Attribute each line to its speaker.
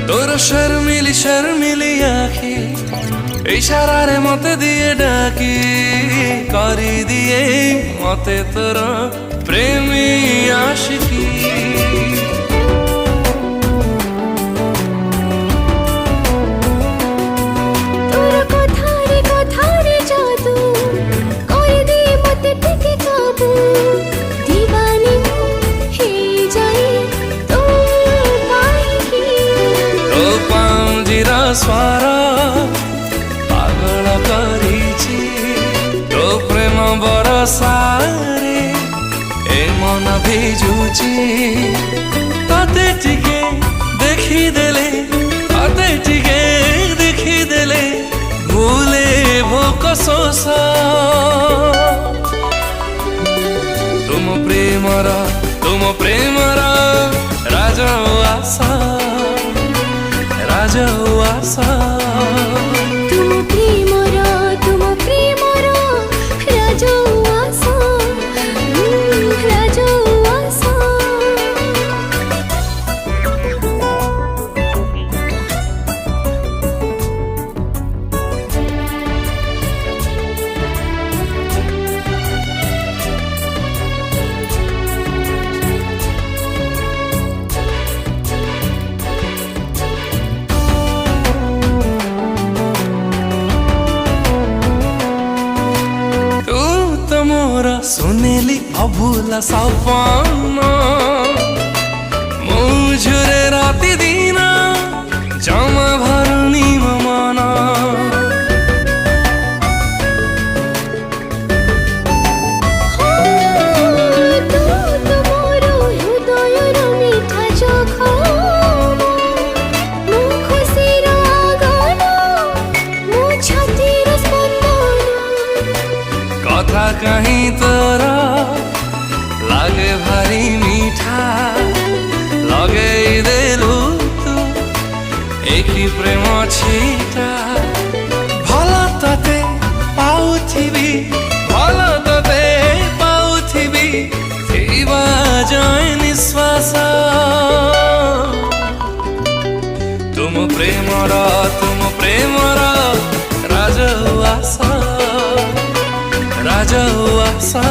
Speaker 1: तोर शर्मिली शर्मिली आखि इशारारे मते दिए डाकी करी दिए मते तोर प्रेमी आशिकी।
Speaker 2: स्वर पागल करिछि तो प्रेम बरसारे ए मन भिजुछि तते टिके देखिदेले तते टिके देखिदेले भूले भोक शोष तुम प्रेमर राजउआसा राजउआसा
Speaker 3: तुम प्रेमर राजउआसा राजउआसा।
Speaker 2: सुनेली अभूला सपन मुझुरे राति दिन जमा भरुनी मन कथा कहीं तोरा लागे भारी मीठा लगे देलु तू एक प्रेम छीटा भल तते पाउथिबी थिबा जाए निश्वास तुम प्रेमर राजउआसा राजउआसा।